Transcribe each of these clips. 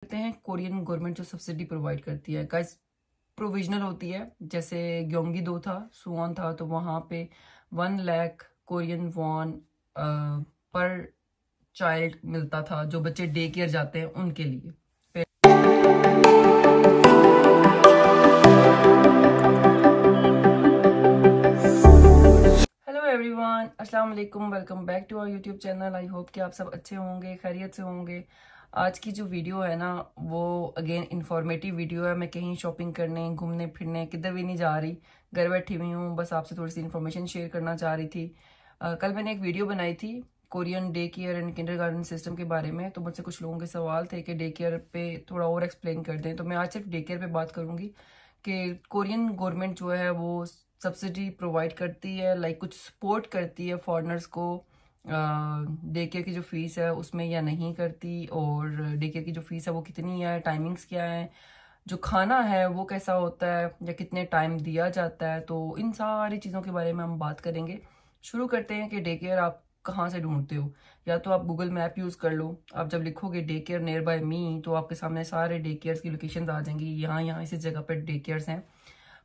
करते हैं Korean government जो सब्सिडी प्रोवाइड करती है गाइस, प्रोविजनल होती है। जैसे ग्योंगी 2 था, सुवॉन था, तो वहां पे 1 लाख कोरियन वॉन पर चाइल्ड मिलता था जो बच्चे डे केयर जाते हैं उनके लिए। हेलो एवरीवन, अस्सलाम वालेकुम, welcome back to our YouTube channel. I hope कि आप सब अच्छे होंगे, खैरियत से होंगे। आज की जो वीडियो है ना, वो अगेन इंफॉर्मेटिव वीडियो है। मैं कहीं शॉपिंग करने, घूमने फिरने किधर भी नहीं जा रही, घर बैठी हुई हूँ। बस आपसे थोड़ी सी इन्फॉर्मेशन शेयर करना चाह रही थी। कल मैंने एक वीडियो बनाई थी Korean day care and kindergarten system के बारे में। तो मुझसे कुछ लोगों के सवाल थे कि डे केयर पे थोड़ा और एक्सप्लेन कर दें। तो मैं आज सिर्फ डे केयर पे बात करूंगी कि कोरियन गवर्नमेंट जो है वो सब्सिडी प्रोवाइड करती है, लाइक कुछ सपोर्ट करती है फॉरेनर्स को डे केयर की जो फीस है उसमें, या नहीं करती। और डे केयर की जो फीस है वो कितनी है, टाइमिंग्स क्या है, जो खाना है वो कैसा होता है, या कितने टाइम दिया जाता है। तो इन सारी चीज़ों के बारे में हम बात करेंगे। शुरू करते हैं कि डे केयर आप कहाँ से ढूंढते हो। या तो आप गूगल मैप यूज़ कर लो। आप जब लिखोगे डे केयर नियर बाय मी, तो आपके सामने सारे डे केयर्स की लोकेशन आ जाएंगी। यहाँ यहाँ इसी जगह पर डे केयर्स हैं।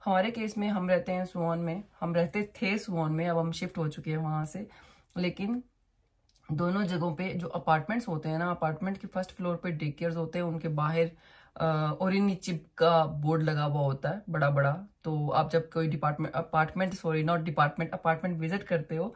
हमारे केस में हम रहते हैं सुवॉन में, हम रहते थे सुवॉन में, अब हम शिफ्ट हो चुके हैं वहां से। लेकिन दोनों जगहों पे जो अपार्टमेंट्स होते हैं ना, अपार्टमेंट के फर्स्ट फ्लोर पे डे केयर्स होते हैं, उनके बाहर ओरिनिचिप का बोर्ड लगा हुआ होता है बड़ा बड़ा। तो आप जब कोई अपार्टमेंट विजिट करते हो,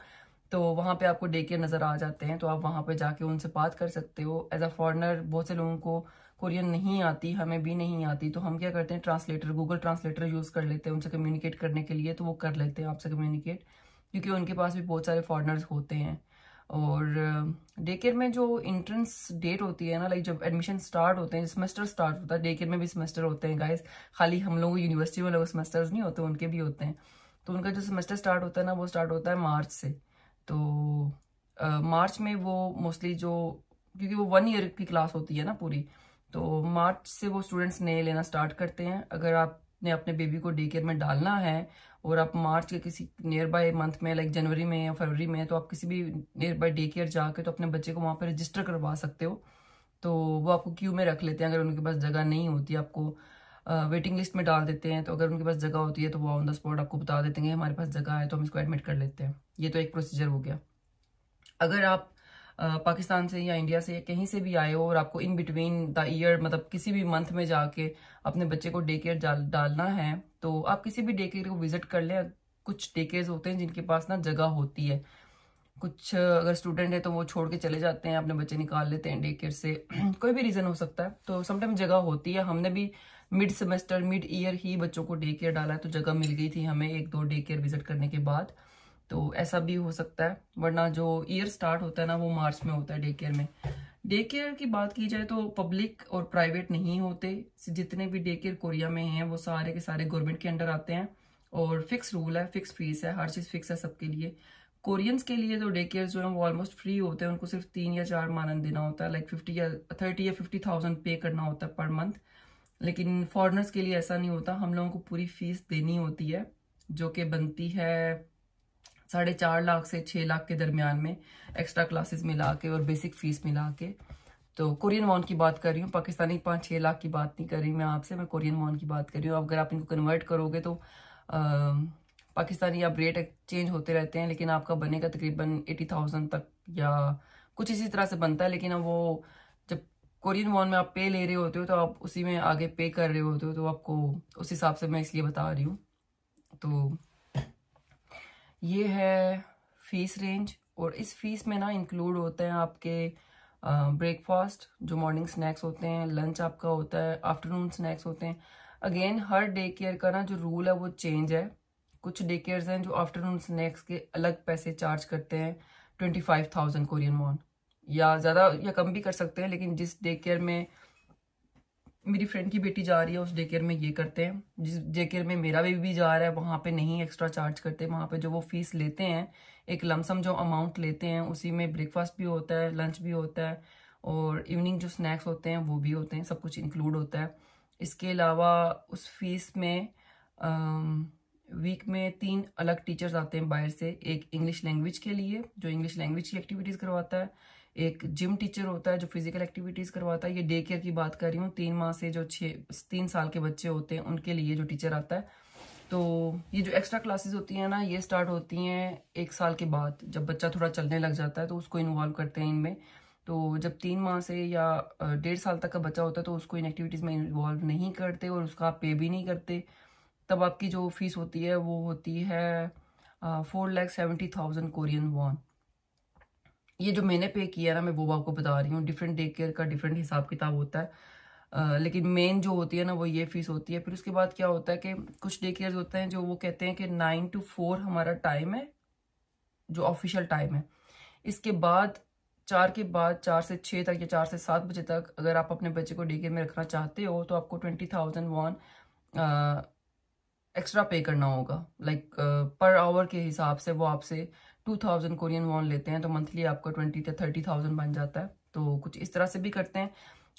तो वहां पे आपको डे केयर नजर आ जाते हैं। तो आप वहां पे जाके उनसे बात कर सकते हो। एज अ फॉरेनर बहुत से लोगों को कोरियन नहीं आती, हमें भी नहीं आती, तो हम क्या करते हैं, ट्रांसलेटर, गूगल ट्रांसलेटर यूज कर लेते हैं उनसे कम्युनिकेट करने के लिए। तो वो कर लेते हैं आपसे कम्युनिकेट, क्योंकि उनके पास भी बहुत सारे फॉरेनर्स होते हैं। और डे केयर में जो इंट्रेंस डेट होती है ना, लाइक जब एडमिशन स्टार्ट होते हैं, सेमेस्टर स्टार्ट होता है, डे केयर में भी सेमेस्टर होते हैं गाइस। खाली हम लोग यूनिवर्सिटी में लोग सेमेस्टर्स नहीं होते, उनके भी होते हैं। तो उनका जो सेमेस्टर स्टार्ट होता है ना, वो स्टार्ट होता है मार्च से। तो मार्च में वो मोस्टली जो, क्योंकि वो 1 ईयर की क्लास होती है ना पूरी, तो मार्च से वो स्टूडेंट्स नए लेना स्टार्ट करते हैं। अगर आपने अपने बेबी को डे केयर में डालना है और आप मार्च के किसी नियर बाय मंथ में, लाइक जनवरी में या फरवरी में, तो आप किसी भी नियर बाय डे केयर जाके तो अपने बच्चे को वहां पर रजिस्टर करवा सकते हो। तो वो आपको क्यू में रख लेते हैं। अगर उनके पास जगह नहीं होती, आपको वेटिंग लिस्ट में डाल देते हैं। तो अगर उनके पास जगह होती है तो वो ऑन द स्पॉट आपको बता देते हैं हमारे पास जगह है, तो हम इसको एडमिट कर लेते हैं। ये तो एक प्रोसीजर हो गया। अगर आप पाकिस्तान से या इंडिया से या कहीं से भी आए हो और आपको इन बिटवीन द ईयर, मतलब किसी भी मंथ में जाके अपने बच्चे को डे केयर डालना है, तो आप किसी भी डे केयर को विजिट कर लें। कुछ डे केयर्स होते हैं जिनके पास ना जगह होती है। कुछ अगर स्टूडेंट है तो वो छोड़ के चले जाते हैं, अपने बच्चे निकाल लेते हैं डे केयर से कोई भी रीजन हो सकता है। तो समटाइम जगह होती है। हमने भी मिड सेमेस्टर, मिड ईयर ही बच्चों को डे केयर डाला है, तो जगह मिल गई थी हमें 1-2 डे केयर विजिट करने के बाद। तो ऐसा भी हो सकता है, वरना जो ईयर स्टार्ट होता है ना, वो मार्च में होता है डे केयर में। डे केयर की बात की जाए तो पब्लिक और प्राइवेट नहीं होते। जितने भी डे केयर कोरिया में हैं वो सारे के सारे गवर्नमेंट के अंडर आते हैं। और फिक्स रूल है, फिक्स फीस है, हर चीज फिक्स है सबके लिए। कोरियंस के लिए तो डे केयर जो है वो ऑलमोस्ट फ्री होते हैं। उनको सिर्फ 3 या 4 मानन देना होता है, लाइक 50,000 पे करना होता है पर मंथ। लेकिन फॉरेनर्स के लिए ऐसा नहीं होता, हम लोगों को पूरी फीस देनी होती है, जो कि बनती है 4.5 लाख से 6 लाख के दरमियान में, एक्स्ट्रा क्लासेस मिला के और बेसिक फीस मिला के। तो कोरियन वॉन की बात कर रही हूँ, पाकिस्तानी 5-6 लाख की बात नहीं कर रही मैं आपसे, मैं कोरियन वॉन की बात कर रही हूँ। अगर आप इनको कन्वर्ट करोगे तो पाकिस्तानी अब रेट चेंज होते रहते हैं, लेकिन आपका बनेगा तकरीबन 80,000 तक या कुछ इसी तरह से बनता है। लेकिन अब वो जब कोरियन वॉन में आप पे ले रहे होते हो तो आप उसी में आगे पे कर रहे होते हो, तो आपको उस हिसाब से मैं इसलिए बता रही हूँ। तो ये है फीस रेंज। और इस फीस में ना इंक्लूड होते हैं आपके ब्रेकफास्ट, जो मॉर्निंग स्नैक्स होते हैं, लंच आपका होता है, आफ्टरनून स्नैक्स होते हैं। अगेन हर डे केयर का ना जो रूल है वो चेंज है। कुछ डे केयर्स हैं जो आफ्टरनून स्नैक्स के अलग पैसे चार्ज करते हैं, 25,000 कोरियन वॉन, या ज़्यादा या कम भी कर सकते हैं। लेकिन जिस डे केयर में मेरी फ्रेंड की बेटी जा रही है उस डे केयर में ये करते हैं। जिस डे केयर में मेरा बेबी भी जा रहा है वहां पे नहीं एक्स्ट्रा चार्ज करते। वहां पे जो वो फीस लेते हैं, एक लमसम जो अमाउंट लेते हैं, उसी में ब्रेकफास्ट भी होता है, लंच भी होता है, और इवनिंग जो स्नैक्स होते हैं वो भी होते हैं, सब कुछ इंक्लूड होता है। इसके अलावा उस फीस में वीक में 3 अलग टीचर्स आते हैं बाहर से। एक इंग्लिश लैंग्वेज के लिए, जो इंग्लिश लैंग्वेज की एक्टिविटीज करवाता है, एक जिम टीचर होता है जो फिजिकल एक्टिविटीज करवाता है। ये डे केयर की बात कर रही हूँ, 3 माह से जो 3 साल के बच्चे होते हैं उनके लिए जो टीचर आता है। तो ये जो एक्स्ट्रा क्लासेस होती हैं ना, ये स्टार्ट होती हैं 1 साल के बाद, जब बच्चा थोड़ा चलने लग जाता है तो उसको इन्वॉल्व करते हैं इनमें। तो जब 3 माह से या 1.5 साल तक का बच्चा होता है तो उसको इन एक्टिविटीज़ में इन्वॉल्व नहीं करते और उसका आप पे भी नहीं करते। तब आपकी जो फीस होती है वो होती है 4,70,000 कोरियन वॉन। ये जो मैंने पे किया ना, मैं वो आपको बता रही हूँ। डिफरेंट डे केयर का डिफरेंट हिसाब किताब होता है, लेकिन मेन जो होती है ना वो ये फीस होती है। फिर उसके बाद क्या होता है कि कुछ डे केयर होते हैं जो वो कहते हैं कि 9 to 4 हमारा टाइम है, जो ऑफिशियल टाइम है। इसके बाद 4 के बाद 4 से 6 तक या 4 से 7 बजे तक अगर आप अपने बच्चे को डे केयर में रखना चाहते हो तो आपको 20,000 वॉन एक्स्ट्रा पे करना होगा। लाइक पर आवर के हिसाब से वो आपसे 2,000 कोरियन वॉन लेते हैं, तो मंथली आपका 20 या 30,000 बन जाता है। तो कुछ इस तरह से भी करते हैं।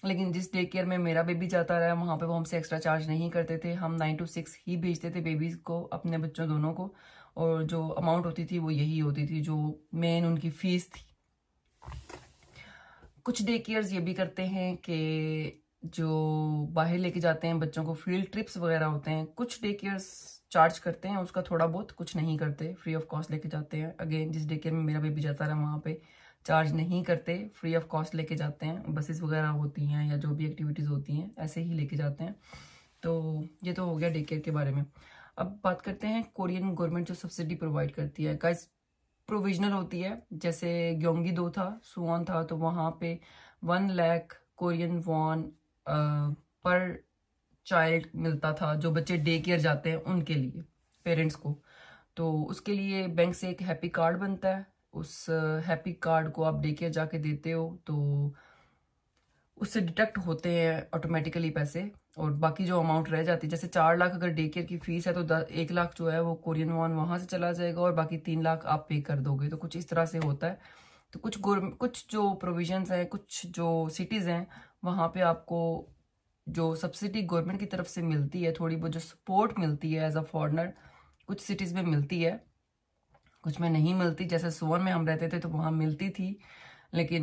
लेकिन जिस डे केयर में मेरा बेबी जाता रहा वहाँ पे वो हमसे एक्स्ट्रा चार्ज नहीं करते थे। हम 9 to 6 ही भेजते थे बेबीज को, अपने बच्चों दोनों को, और जो अमाउंट होती थी वो यही होती थी जो मेन उनकी फीस थी। कुछ डे केयर्स ये भी करते हैं कि जो बाहर लेके जाते हैं बच्चों को, फील्ड ट्रिप्स वगैरह होते हैं। कुछ डे केयर्स चार्ज करते हैं उसका थोड़ा बहुत, कुछ नहीं करते, फ्री ऑफ कॉस्ट लेके जाते हैं। अगेन जिस डे केयर में मेरा बेबी जाता रहा वहाँ पे चार्ज नहीं करते, फ्री ऑफ कॉस्ट लेके जाते हैं। बसेस वगैरह होती हैं या जो भी एक्टिविटीज़ होती हैं ऐसे ही लेके जाते हैं। तो ये तो हो गया डे केयर के बारे में। अब बात करते हैं कोरियन गवर्नमेंट जो सब्सिडी प्रोवाइड करती है। गाइस, प्रोविजनल होती है। जैसे ग्योंगी 2 था, सुवॉन था, तो वहाँ पे 1 लाख कोरियन वॉन पर चाइल्ड मिलता था जो बच्चे डे केयर जाते हैं उनके लिए, पेरेंट्स को। तो उसके लिए बैंक से एक हैप्पी कार्ड बनता है। उस हैप्पी कार्ड को आप डे केयर जाके देते हो तो उससे डिडक्ट होते हैं ऑटोमेटिकली पैसे, और बाकी जो अमाउंट रह जाती है, जैसे 4 लाख अगर डे केयर की फीस है तो 1 लाख जो है वो कोरियन वॉन वहां से चला जाएगा और बाकी 3 लाख आप पे कर दोगे। तो कुछ इस तरह से होता है। तो कुछ जो प्रोविजंस हैं, कुछ जो सिटीज हैं, वहां पे आपको जो सब्सिडी गवर्नमेंट की तरफ से मिलती है, थोड़ी बहुत जो सपोर्ट मिलती है एज अ फॉरेनर, कुछ सिटीज में मिलती है, कुछ में नहीं मिलती। जैसे सुवॉन में हम रहते थे तो वहां मिलती थी, लेकिन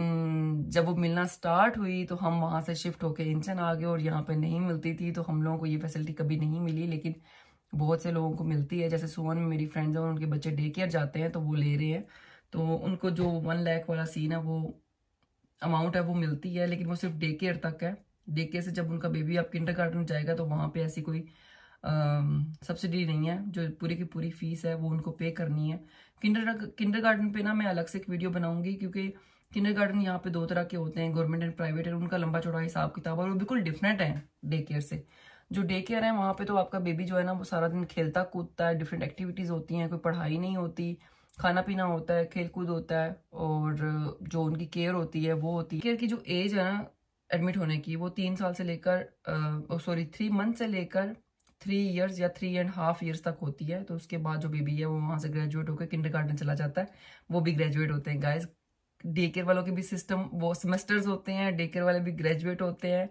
जब वो मिलना स्टार्ट हुई तो हम वहां से शिफ्ट होके इंचन आ गए और यहाँ पे नहीं मिलती थी। तो हम लोगों को ये फैसिलिटी कभी नहीं मिली, लेकिन बहुत से लोगों को मिलती है। जैसे सुवॉन में मेरी फ्रेंड्स हैं और उनके बच्चे डे केयर जाते हैं तो वो ले रहे हैं, तो उनको जो 1 लाख वाला सीन है, वो अमाउंट है, वो मिलती है। लेकिन वो सिर्फ डे केयर तक है। डे केयर से जब उनका बेबी आप किंडरगार्टन जाएगा तो वहां पे ऐसी कोई सब्सिडी नहीं है। जो पूरी की पूरी फीस है वो उनको पे करनी है। किंडरगार्टन पे ना मैं अलग से एक वीडियो बनाऊंगी, क्योंकि किंडरगार्टन यहाँ पे 2 तरह के होते हैं, गवर्नमेंट एंड प्राइवेट, है। उनका लंबा चौड़ा हिसाब किताब और वो बिल्कुल डिफरेंट है डे केयर से। जो डे केयर है वहाँ पे तो आपका बेबी जो है ना वो सारा दिन खेलता कूदता है, डिफरेंट एक्टिविटीज होती हैं, कोई पढ़ाई नहीं होती, खाना पीना होता है, खेल कूद होता है, और जो उनकी केयर होती है वो होती है। केयर की जो एज है ना एडमिट होने की, वो 3 साल से लेकर 3 मंथ से लेकर 3 इयर्स या 3.5 इयर्स तक होती है। तो उसके बाद जो बेबी है वो वहां से ग्रेजुएट होकर किंडरगार्टन चला जाता है। वो भी ग्रेजुएट होते हैं गाइस। डे केयर वालों के भी सिस्टम, वो सेमेस्टर्स होते हैं, डे केयर वाले भी ग्रेजुएट होते हैं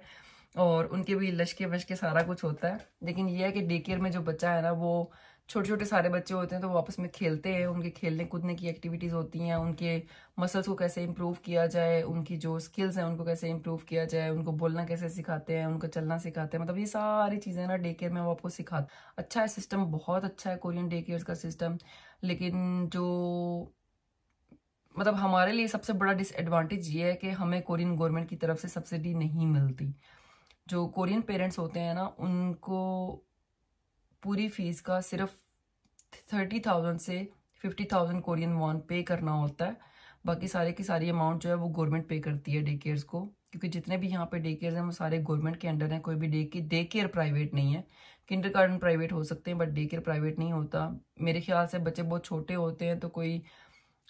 और उनके भी लशके वशके सारा कुछ होता है। लेकिन ये है कि डे केयर में जो बच्चा है ना, वो छोटे छोटे सारे बच्चे होते हैं तो वो आपस में खेलते हैं, उनके खेलने कूदने की एक्टिविटीज होती हैं, उनके मसल्स को कैसे इंप्रूव किया जाए, उनकी जो स्किल्स हैं उनको कैसे इंप्रूव किया जाए, उनको बोलना कैसे सिखाते हैं, उनको चलना सिखाते हैं, मतलब ये सारी चीजें ना डे केयर में वो आपको सिखाते। अच्छा है सिस्टम, बहुत अच्छा है कोरियन डे केयर का सिस्टम। लेकिन जो मतलब हमारे लिए सबसे बड़ा डिसएडवांटेज ये है कि हमें कोरियन गवर्नमेंट की तरफ से सब्सिडी नहीं मिलती। जो कोरियन पेरेंट्स होते हैं ना, उनको पूरी फीस का सिर्फ 30,000 से 50,000 कोरियन वॉन पे करना होता है। बाकी सारे की सारी अमाउंट जो है वो गवर्नमेंट पे करती है डे केयर्स को, क्योंकि जितने भी यहाँ पे डे केयर्स हैं वो सारे गवर्नमेंट के अंडर हैं। कोई भी डे केयर प्राइवेट नहीं है। किंडरगार्टन प्राइवेट हो सकते हैं बट डे केयर प्राइवेट नहीं होता। मेरे ख्याल से बच्चे बहुत छोटे होते हैं तो कोई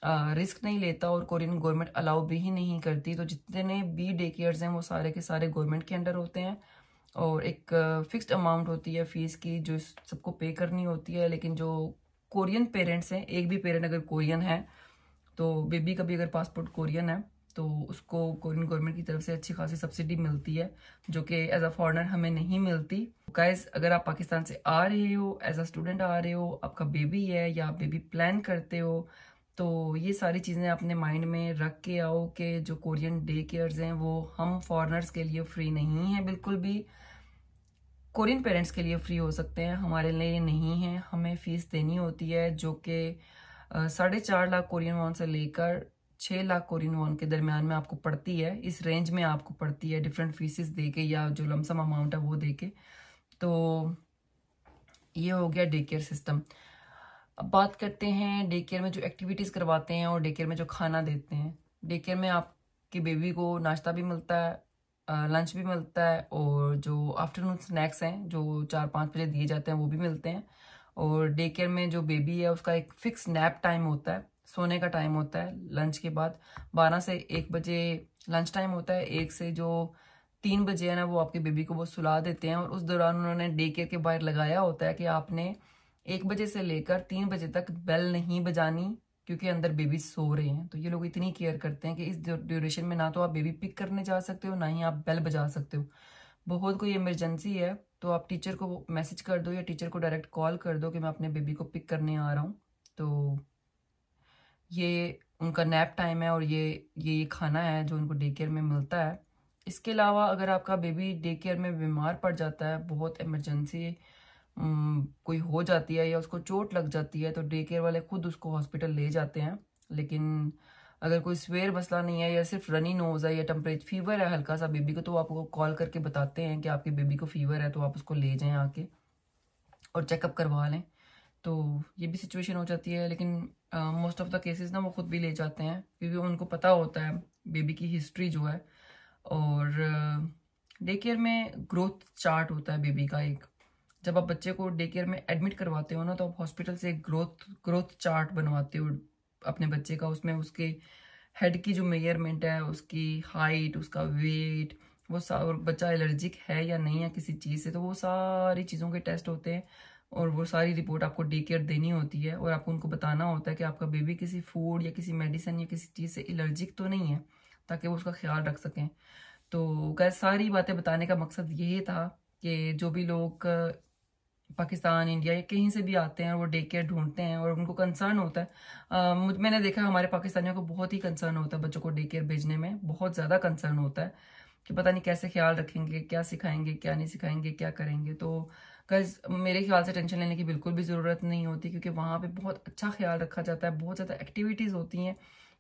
रिस्क नहीं लेता और कोरियन गवर्नमेंट अलाउ भी ही नहीं करती। तो जितने भी डे केयर्स हैं वो सारे के सारे गवर्नमेंट के अंडर होते हैं और एक फिक्स्ड अमाउंट होती है फीस की जो सबको पे करनी होती है। लेकिन जो कोरियन पेरेंट्स हैं, एक भी पेरेंट अगर कोरियन है तो बेबी का भी अगर पासपोर्ट कोरियन है तो उसको कोरियन गवर्नमेंट की तरफ से अच्छी खासी सब्सिडी मिलती है, जो कि एज अ फॉरेनर हमें नहीं मिलती। गाइस, अगर आप पाकिस्तान से आ रहे हो, एज अ स्टूडेंट आ रहे हो, आपका बेबी है या आप बेबी प्लान करते हो, तो ये सारी चीज़ें अपने माइंड में रख के आओ कि जो कोरियन डे केयर्स हैं वो हम फॉरेनर्स के लिए फ्री नहीं हैं बिल्कुल भी। कोरियन पेरेंट्स के लिए फ्री हो सकते हैं, हमारे लिए नहीं है। हमें फीस देनी होती है जो कि 4.5 लाख कोरियन वॉन से लेकर 6 लाख कोरियन वॉन के दरमियान में आपको पड़ती है। इस रेंज में आपको पड़ती है डिफरेंट फीसेस दे के या जो लमसम अमाउंट है वो दे के। तो ये हो गया डे केयर सिस्टम। अब बात करते हैं डे केयर में जो एक्टिविटीज़ करवाते हैं और डे केयर में जो खाना देते हैं। डे केयर में आपकी बेबी को नाश्ता भी मिलता है, लंच भी मिलता है, और जो आफ्टरनून स्नैक्स हैं जो 4-5 बजे दिए जाते हैं वो भी मिलते हैं। और डे केयर में जो बेबी है उसका एक फिक्स नैप टाइम होता है, सोने का टाइम होता है। लंच के बाद 12 से 1 बजे लंच टाइम होता है। 1 से जो 3 बजे है ना वो आपके बेबी को वो सुला देते हैं, और उस दौरान उन्होंने डे केयर के बाहर लगाया होता है कि आपने 1 बजे से लेकर 3 बजे तक बेल नहीं बजानी क्योंकि अंदर बेबी सो रहे हैं। तो ये लोग इतनी केयर करते हैं कि इस ड्यूरेशन में ना तो आप बेबी पिक करने जा सकते हो, ना ही आप बेल बजा सकते हो। बहुत कोई इमरजेंसी है तो आप टीचर को मैसेज कर दो या टीचर को डायरेक्ट कॉल कर दो कि मैं अपने बेबी को पिक करने आ रहा हूँ। तो ये उनका नैप टाइम है और ये खाना है जो उनको डे केयर में मिलता है। इसके अलावा अगर आपका बेबी डे केयर में बीमार पड़ जाता है, बहुत इमरजेंसी कोई हो जाती है या उसको चोट लग जाती है, तो डे केयर वाले खुद उसको हॉस्पिटल ले जाते हैं। लेकिन अगर कोई सीवियर मसला नहीं है या सिर्फ रनी नोज है या टेम्परेचर फीवर है हल्का सा बेबी को, तो आपको कॉल करके बताते हैं कि आपके बेबी को फीवर है, तो आप उसको ले जाएं आके और चेकअप करवा लें। तो ये भी सिचुएशन हो जाती है, लेकिन मोस्ट ऑफ द केसेस ना वो खुद भी ले जाते हैं क्योंकि उनको पता होता है बेबी की हिस्ट्री जो है। और डे केयर में ग्रोथ चार्ट होता है बेबी का एक। जब आप बच्चे को डे केयर में एडमिट करवाते हो ना तो आप हॉस्पिटल से एक ग्रोथ चार्ट बनवाते हो अपने बच्चे का। उसमें उसके हेड की जो मेजरमेंट है, उसकी हाइट, उसका वेट, वो और बच्चा एलर्जिक है या नहीं है किसी चीज़ से, तो वो सारी चीज़ों के टेस्ट होते हैं और वो सारी रिपोर्ट आपको डे केयर देनी होती है। और आपको उनको बताना होता है कि आपका बेबी किसी फूड या किसी मेडिसिन या किसी चीज़ से एलर्जिक तो नहीं है, ताकि वो उसका ख्याल रख सकें। तो गैस सारी बातें बताने का मकसद यही था कि जो भी लोग पाकिस्तान, इंडिया या कहीं से भी आते हैं और वो डे केयर ढूंढते हैं और उनको कंसर्न होता है, मैंने देखा हमारे पाकिस्तानियों को बहुत ही कंसर्न होता है बच्चों को डे केयर भेजने में, बहुत ज़्यादा कंसर्न होता है कि पता नहीं कैसे ख्याल रखेंगे, क्या सिखाएंगे, क्या नहीं सिखाएंगे, क्या करेंगे। तो गाइस मेरे ख्याल से टेंशन लेने की बिल्कुल भी ज़रूरत नहीं होती क्योंकि वहाँ पे बहुत अच्छा ख्याल रखा जाता है। बहुत ज़्यादा एक्टिविटीज़ होती हैं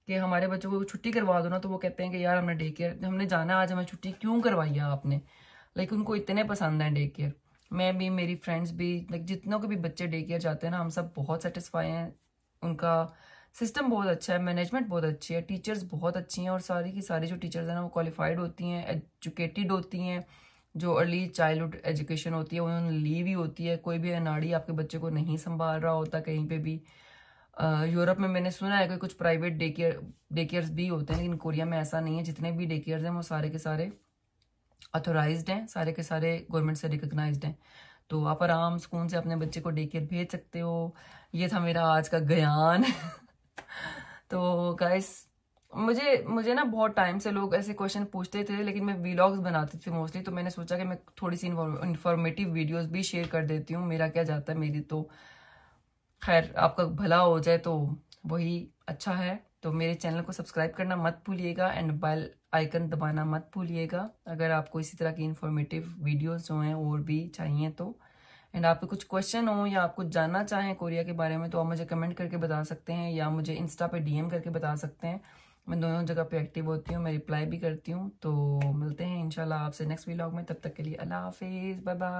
कि हमारे बच्चों को छुट्टी करवा दो ना तो वो कहते हैं कि यार हमने डे केयर, हमने जाना, आज हमें छुट्टी क्यों करवाई है आपने। लाइक उनको इतने पसंद है डे केयर। मैं भी, मेरी फ्रेंड्स भी, लाइक जितनों के भी बच्चे डे केयर जाते हैं ना हम सब बहुत सेटिस्फाई हैं। उनका सिस्टम बहुत अच्छा है, मैनेजमेंट बहुत अच्छी है, टीचर्स बहुत अच्छी हैं और सारी की सारी जो टीचर्स हैं ना वो क्वालिफाइड होती हैं, एजुकेटेड होती हैं। जो अर्ली चाइल्डहुड एजुकेशन होती है उन्होंने ली भी होती है। कोई भी अनाड़ी आपके बच्चे को नहीं संभाल रहा होता कहीं पे भी। यूरोप में मैंने सुना है कि कुछ प्राइवेट डे केयर्स भी होते हैं, लेकिन कोरिया में ऐसा नहीं है। जितने भी डे केयर्स हैं वो सारे के सारे ऑथोराइज्ड हैं, सारे के सारे गवर्नमेंट से रिकग्नाइज्ड हैं। तो आप आराम सुकून से अपने बच्चे को डे केयर भेज सकते हो। ये था मेरा आज का ज्ञान। तो गाइस मुझे ना बहुत टाइम से लोग ऐसे क्वेश्चन पूछते थे, लेकिन मैं व्लॉग्स बनाती थी मोस्टली, तो मैंने सोचा कि मैं थोड़ी सी इन्फॉर्मेटिव वीडियोस भी शेयर कर देती हूँ। मेरा क्या जाता है, मेरी तो खैर आपका भला हो जाए तो वही अच्छा है। तो मेरे चैनल को सब्सक्राइब करना मत भूलिएगा एंड बेल आइकन दबाना मत भूलिएगा अगर आपको इसी तरह की इन्फॉर्मेटिव वीडियोस जो हैं और भी चाहिए तो। एंड आपके कुछ क्वेश्चन हो या आप कुछ जानना चाहें कोरिया के बारे में तो आप मुझे कमेंट करके बता सकते हैं या मुझे इंस्टा पे DM करके बता सकते हैं। मैं दोनों जगह पे एक्टिव होती हूँ, मैं रिप्लाई भी करती हूँ। तो मिलते हैं इंशाल्लाह आपसे नेक्स्ट व्लॉग में, तब तक के लिए अल्लाह हाफिज़, बाय बाय।